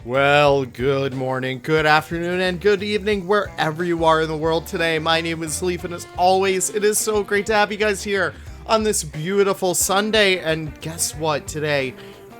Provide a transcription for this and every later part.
Well, good morning, good afternoon, and good evening, wherever you are in the world today. My name is Leaf, and as always, it is so great to have you guys here on this beautiful Sunday. And guess what? Today,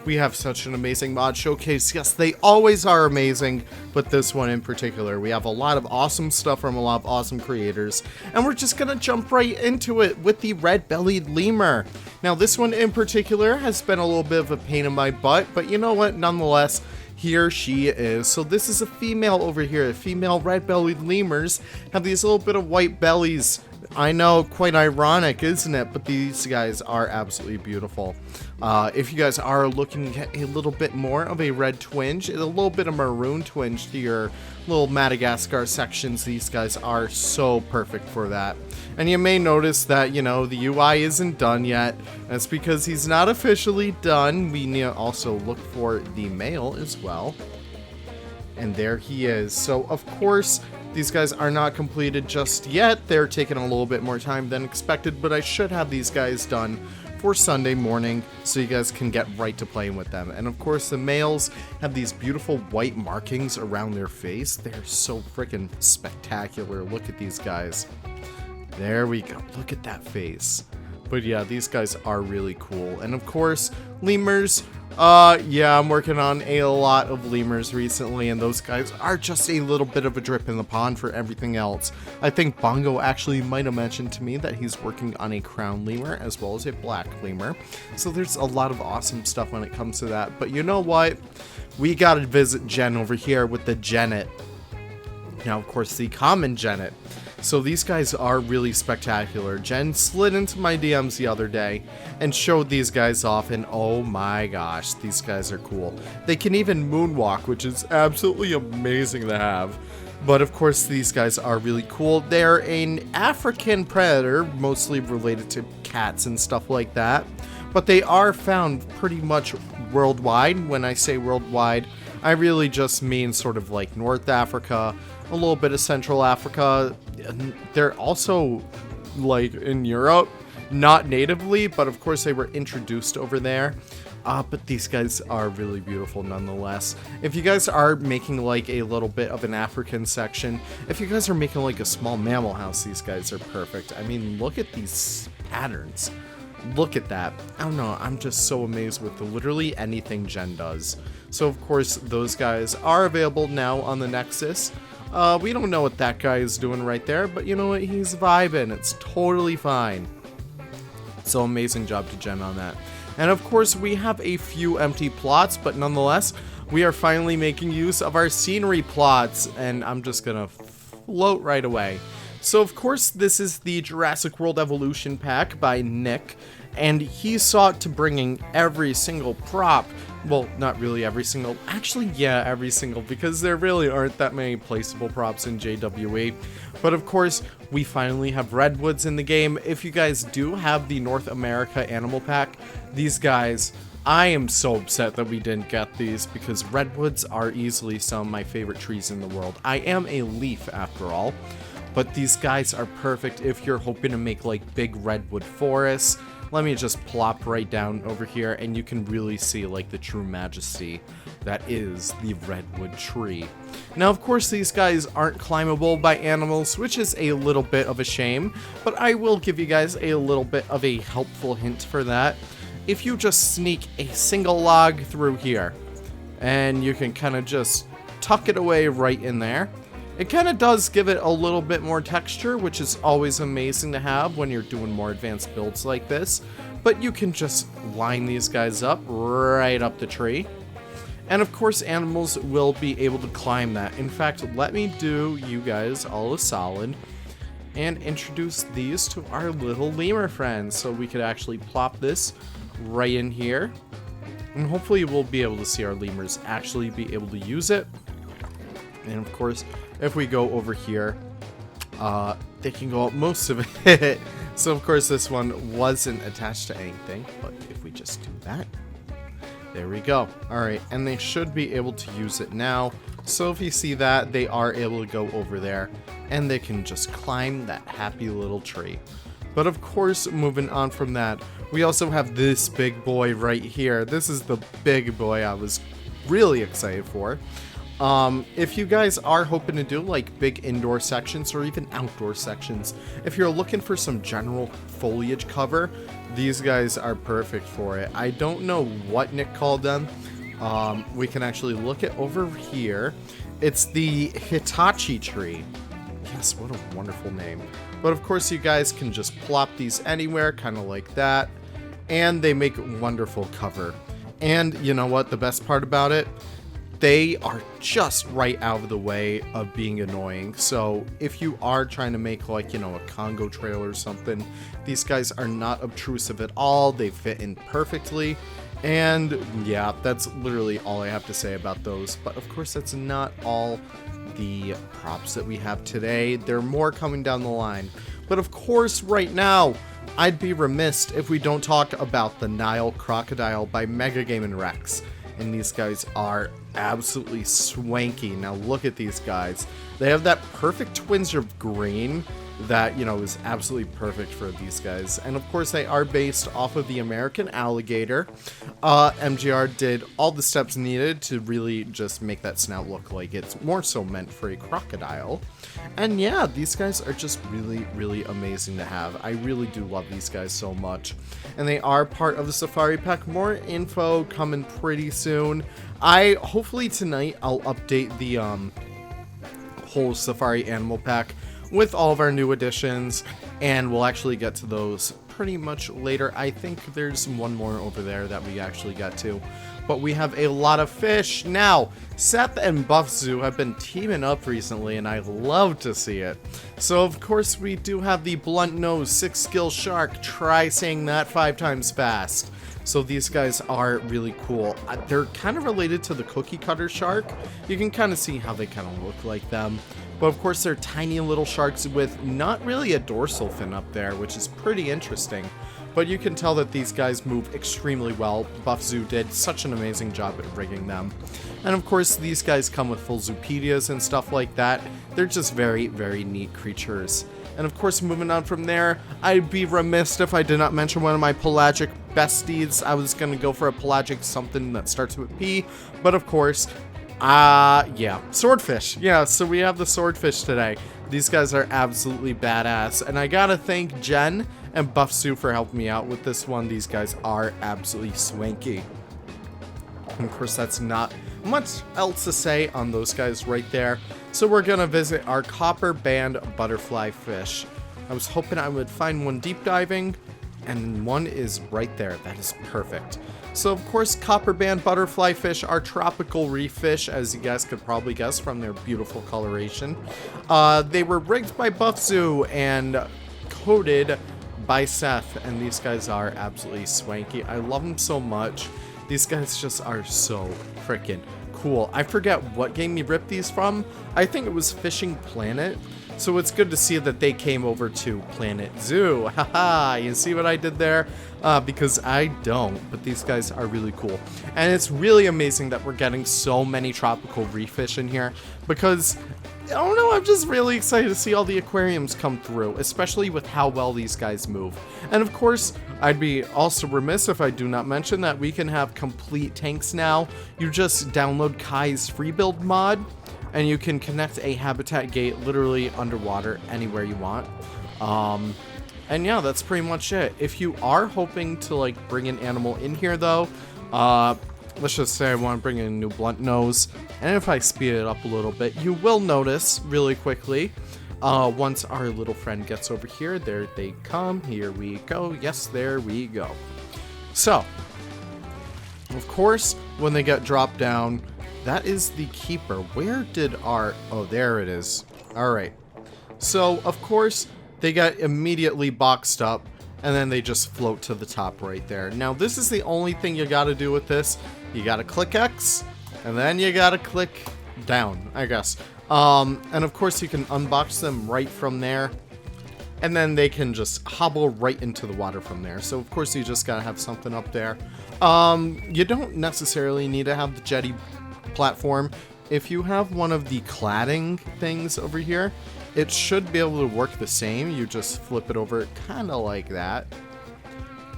we have such an amazing mod showcase. Yes, they always are amazing, but this one in particular, we have a lot of awesome stuff from a lot of awesome creators, and we're just gonna jump right into it with the red-bellied lemur. Now, this one in particular has been a little bit of a pain in my butt, but you know what? Nonetheless, here she is. So this is a female over here. Female red-bellied lemurs have these little bit of white bellies. I know, quite ironic, isn't it? But these guys are absolutely beautiful. If you guys are looking at a little bit more of a red twinge, a little bit of maroon twinge to your little Madagascar sections, these guys are so perfect for that. And you may notice that, you know, the UI isn't done yet. That's because he's not officially done. We need to also look for the male as well. And there he is. So, of course, these guys are not completed just yet. They're taking a little bit more time than expected, but I should have these guys done for Sunday morning so you guys can get right to playing with them. And of course, the males have these beautiful white markings around their face. They're so freaking spectacular. Look at these guys. There we go. Look at that face. But yeah, these guys are really cool. And of course, lemurs. Yeah, I'm working on a lot of lemurs recently, and those guys are just a little bit of a drip in the pond for everything else. I think Bongo actually might have mentioned to me that he's working on a crown lemur as well as a black lemur. So there's a lot of awesome stuff when it comes to that. But you know what? We gotta visit Jen over here with the genet. Now, of course, the common genet. So these guys are really spectacular. Jen slid into my DMs the other day and showed these guys off, and oh my gosh, these guys are cool. They can even moonwalk, which is absolutely amazing to have. But of course, these guys are really cool. They're an African predator, mostly related to cats and stuff like that. But they are found pretty much worldwide. When I say worldwide, I really just mean sort of like North Africa, a little bit of Central Africa. They're also like in Europe, not natively, but of course they were introduced over there. But these guys are really beautiful nonetheless. If you guys are making like a little bit of an African section, if you guys are making like a small mammal house, these guys are perfect. I mean, look at these patterns. Look at that. I don't know, I'm just so amazed with literally anything Jen does. So of course, those guys are available now on the Nexus. We don't know what that guy is doing right there, but you know what? He's vibing. It's totally fine. So amazing job to Jen on that. And of course, we have a few empty plots, but nonetheless, we are finally making use of our scenery plots, and I'm just gonna float right away. So of course, this is the Jurassic World Evolution Pack by Nick, and he sought to bringing every single prop. Well, not really every single, actually yeah, every single, because there really aren't that many placeable props in JWE. But of course, we finally have redwoods in the game. If you guys do have the North America Animal Pack, these guys, I am so upset that we didn't get these, because redwoods are easily some of my favorite trees in the world. I am a leaf after all, but these guys are perfect if you're hoping to make like big redwood forests. Let me just plop right down over here, and you can really see like the true majesty that is the redwood tree. Now, of course, these guys aren't climbable by animals, which is a little bit of a shame, but I will give you guys a little bit of a helpful hint for that. If you just sneak a single log through here, and you can kind of just tuck it away right in there, it kind of does give it a little bit more texture, which is always amazing to have when you're doing more advanced builds like this. But you can just line these guys up right up the tree. And of course, animals will be able to climb that. In fact, let me do you guys all a solid and introduce these to our little lemur friends. So we could actually plop this right in here. And hopefully we'll be able to see our lemurs actually be able to use it. And of course, if we go over here, they can go up most of it. So of course this one wasn't attached to anything, but if we just do that, there we go. Alright, and they should be able to use it now. So if you see that, they are able to go over there, and they can just climb that happy little tree. But of course, moving on from that, we also have this big boy right here. This is the big boy I was really excited for. If you guys are hoping to do like big indoor sections or even outdoor sections, if you're looking for some general foliage cover, these guys are perfect for it. I don't know what Nick called them. We can actually look it over here. It's the Hitachi tree. Yes, what a wonderful name. But of course you guys can just plop these anywhere, kind of like that. And they make wonderful cover. And you know what, the best part about it? They are just right out of the way of being annoying. So if you are trying to make like, you know, a Congo trail or something, these guys are not obtrusive at all. They fit in perfectly. And yeah, that's literally all I have to say about those. But of course, that's not all the props that we have today. There are more coming down the line. But of course, right now, I'd be remiss if we don't talk about the Nile crocodile by Mega Game & Rex. And these guys are absolutely swanky. Now look at these guys. They have that perfect twinge of green that, you know, is absolutely perfect for these guys. And of course they are based off of the American alligator. MGR did all the steps needed to really just make that snout look like it's more so meant for a crocodile. And yeah, these guys are just really, really amazing to have. I really do love these guys so much. And they are part of the Safari Pack. More info coming pretty soon. Hopefully tonight I'll update the whole Safari Animal Pack with all of our new additions, and we'll actually get to those pretty much later. I think there's one more over there that we actually got to, but we have a lot of fish. Now, Seth and Buffzoo have been teaming up recently, and I love to see it. So, of course, we do have the blunt nose 6-skill shark. Try saying that 5 times fast. So these guys are really cool. They're kind of related to the cookie cutter shark. You can kind of see how they kind of look like them. But of course they're tiny little sharks with not really a dorsal fin up there, which is pretty interesting. But you can tell that these guys move extremely well. Buffzoo did such an amazing job at rigging them. And of course these guys come with full zoopedias and stuff like that. They're just very, very neat creatures. And of course, moving on from there, I'd be remiss if I did not mention one of my pelagic besties. I was going to go for a pelagic something that starts with P, but of course, yeah, swordfish. Yeah, so we have the swordfish today. These guys are absolutely badass, and I gotta thank Jen and Buffzoo for helping me out with this one. These guys are absolutely swanky. And of course, that's not much else to say on those guys right there. So we're gonna visit our copper band butterfly fish. I was hoping I would find one deep diving, and one is right there. That is perfect. So of course, copper band butterfly fish are tropical reef fish, as you guys could probably guess from their beautiful coloration. They were rigged by Buffzoo and coded by Seth, and these guys are absolutely swanky. I love them so much. These guys just are so freaking cool. I forget what game you ripped these from. I think it was Fishing Planet. So it's good to see that they came over to Planet Zoo. Haha, you see what I did there? Because I don't, but these guys are really cool. And it's really amazing that we're getting so many tropical reef fish in here, because I don't know, I'm just really excited to see all the aquariums come through, especially with how well these guys move. And of course, I'd be also remiss if I do not mention that we can have complete tanks now. You just download Kai's free build mod, and you can connect a habitat gate literally underwater anywhere you want. And yeah, that's pretty much it. If you are hoping to like bring an animal in here though, let's just say I want to bring in a new blunt nose, and if I speed it up a little bit, you will notice really quickly, once our little friend gets over here, there they come, here we go, yes, there we go. So, of course, when they get dropped down, that is the keeper. Where did our... Oh, there it is. Alright. So, of course, they got immediately boxed up, and then they just float to the top right there. Now, this is the only thing you gotta do with this. You gotta click X, and then you gotta click down, I guess. And of course, you can unbox them right from there, and then they can just hobble right into the water from there. So, of course, you just gotta have something up there. You don't necessarily need to have the jetty platform. If you have one of the cladding things over here, it should be able to work the same. You just flip it over kind of like that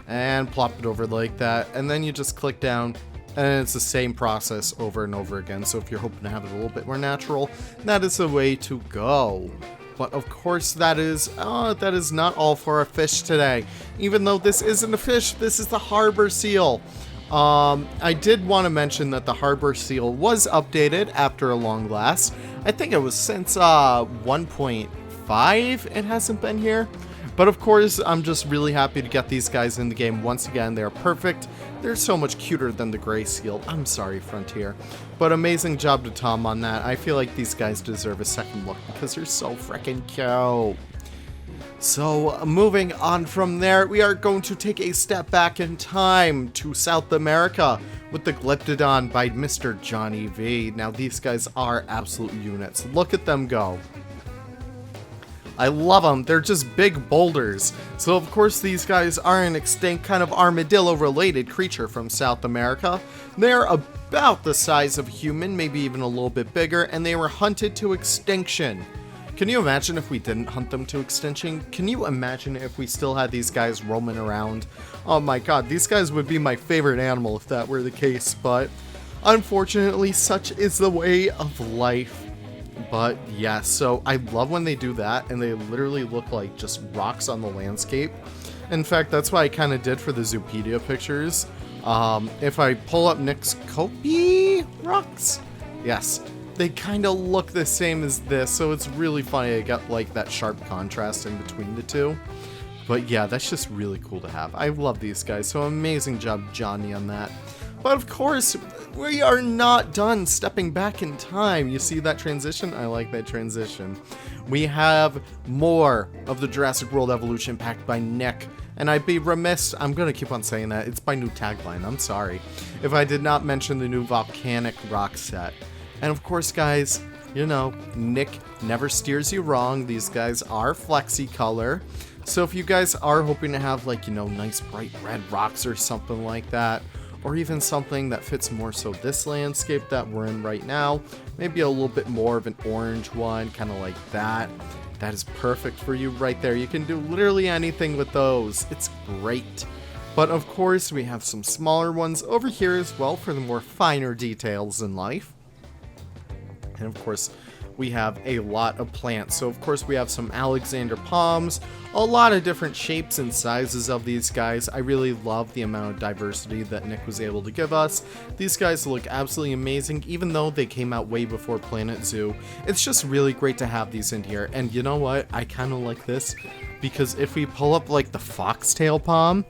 and plop it over like that, and then you just click down And it's the same process over and over again. So if you're hoping to have it a little bit more natural, that is the way to go. But of course, that is not all for our fish today. Even though this isn't a fish, this is the harbor seal. I did want to mention that the harbor seal was updated after a long last. I think it was since 1.5 it hasn't been here. But of course, I'm just really happy to get these guys in the game once again. They're perfect. They're so much cuter than the gray seal. I'm sorry, Frontier. But amazing job to Tom on that. I feel like these guys deserve a second look because they're so freaking cute. So, moving on from there, we are going to take a step back in time to South America with the Glyptodon by Mr. Johnny V. Now, these guys are absolute units. Look at them go. I love them. They're just big boulders. So, of course, these guys are an extinct kind of armadillo-related creature from South America. They're about the size of a human, maybe even a little bit bigger, and they were hunted to extinction. Can you imagine if we didn't hunt them to extinction? Can you imagine if we still had these guys roaming around? Oh my god, these guys would be my favorite animal if that were the case, but unfortunately, such is the way of life. But yeah, so I love when they do that, and they literally look like just rocks on the landscape. In fact, that's what I kind of did for the Zoopedia pictures. If I pull up Nick's copy rocks, yes, they kind of look the same as this, so it's really funny. I got like that sharp contrast in between the two. But yeah, that's just really cool to have. I love these guys, so amazing job, Johnny, on that. But of course, we are not done stepping back in time. You see that transition? I like that transition. We have more of the Jurassic World Evolution packed by Nick. And I'd be remiss, I'm going to keep on saying that, it's my new tagline, I'm sorry, if I did not mention the new Volcanic rock set. And of course, guys, you know, Nick never steers you wrong. These guys are flexi color. So if you guys are hoping to have, like, you know, nice bright red rocks or something like that, or even something that fits more so this landscape that we're in right now, maybe a little bit more of an orange one, kind of like that. That is perfect for you right there. You can do literally anything with those. It's great. But of course, we have some smaller ones over here as well for the more finer details in life. And of course, we have a lot of plants. So of course we have some Alexander palms, a lot of different shapes and sizes of these guys. I really love the amount of diversity that Nick was able to give us. These guys look absolutely amazing, even though they came out way before Planet Zoo. It's just really great to have these in here. And you know what? I kind of like this because if we pull up like the foxtail palm,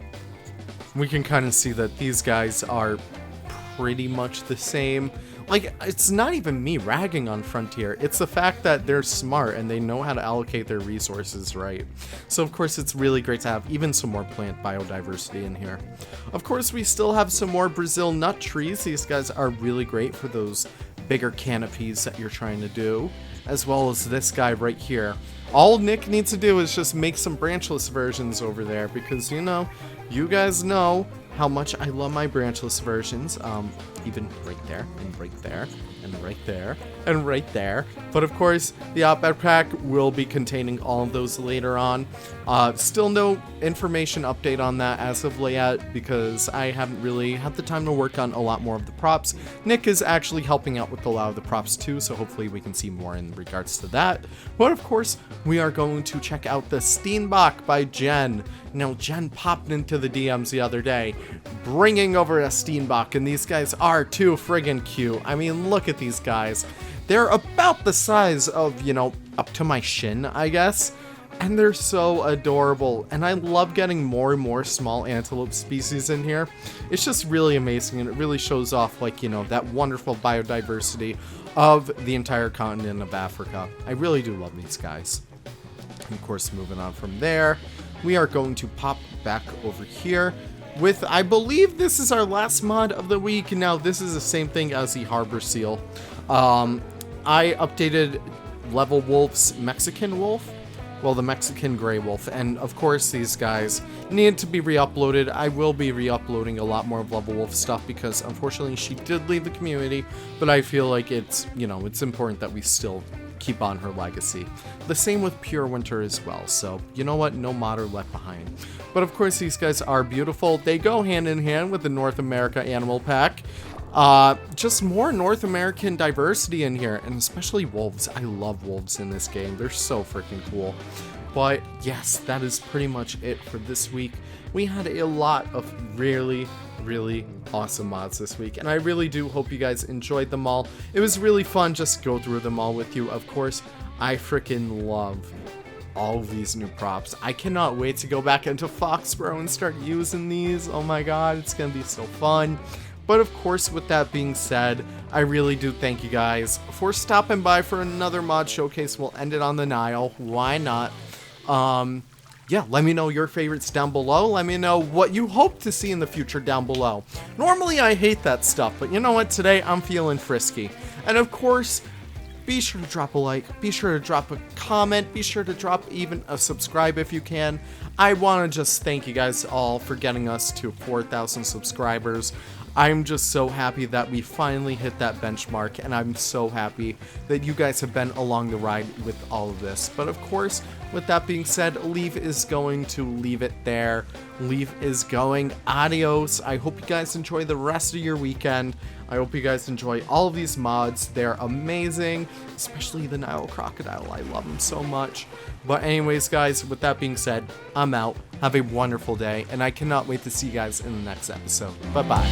we can kind of see that these guys are pretty much the same. Like, it's not even me ragging on Frontier, it's the fact that they're smart and they know how to allocate their resources right. So of course it's really great to have even some more plant biodiversity in here. Of course we still have some more Brazil nut trees. These guys are really great for those bigger canopies that you're trying to do, as well as this guy right here. All Nick needs to do is just make some branchless versions over there because, you know, you guys know how much I love my branchless versions, even right there, and right there, and right there, and right there. But of course, the Outback Pack will be containing all of those later on. Still no information update on that as of yet, because I haven't really had the time to work on a lot more of the props. Nick is actually helping out with a lot of the props too, so hopefully we can see more in regards to that. But of course, we are going to check out the Steenbok by Jen. Now, Jen popped into the DMs the other day, bringing over a Steenbok, and these guys are too friggin' cute. I mean, look at these guys. They're about the size of, you know, up to my shin, I guess. And they're so adorable. And I love getting more and more small antelope species in here. It's just really amazing, and it really shows off, like, you know, that wonderful biodiversity of the entire continent of Africa. I really do love these guys. And of course, moving on from there, we are going to pop back over here with, I believe this is our last mod of the week. Now, this is the same thing as the Harbor Seal. I updated Level Wolf's Mexican Wolf. Well, the Mexican Gray Wolf. And of course, these guys need to be re-uploaded. I will be re-uploading a lot more of Level Wolf stuff because unfortunately she did leave the community. But I feel like it's, you know, it's important that we still keep on her legacy. The same with Pure Winter as well. So, you know what? No modder left behind. But of course, these guys are beautiful. They go hand in hand with the North America Animal Pack. Just more North American diversity in here, and especially wolves. I love wolves in this game. They're so freaking cool. But yes, that is pretty much it for this week. We had a lot of really awesome mods this week, and I really do hope you guys enjoyed them all. It was really fun just to go through them all with you. Of course, I freaking love all of these new props. I cannot wait to go back into Foxborough and start using these. Oh my god, it's gonna be so fun. But of course, with that being said, I really do thank you guys for stopping by for another mod showcase. We'll end it on the Nile. Why not? Yeah, let me know your favorites down below. Let me know what you hope to see in the future down below. Normally, I hate that stuff, but you know what? Today, I'm feeling frisky. And of course, be sure to drop a like, be sure to drop a comment, be sure to drop even a subscribe if you can. I want to just thank you guys all for getting us to 4,000 subscribers. I'm just so happy that we finally hit that benchmark, and I'm so happy that you guys have been along the ride with all of this. But of course, with that being said, Leaf is going to leave it there. Leaf is going adios. I hope you guys enjoy the rest of your weekend. I hope you guys enjoy all of these mods. They're amazing, especially the Nile crocodile. I love him so much. But anyways, guys, with that being said, I'm out. Have a wonderful day, and I cannot wait to see you guys in the next episode. Bye-bye.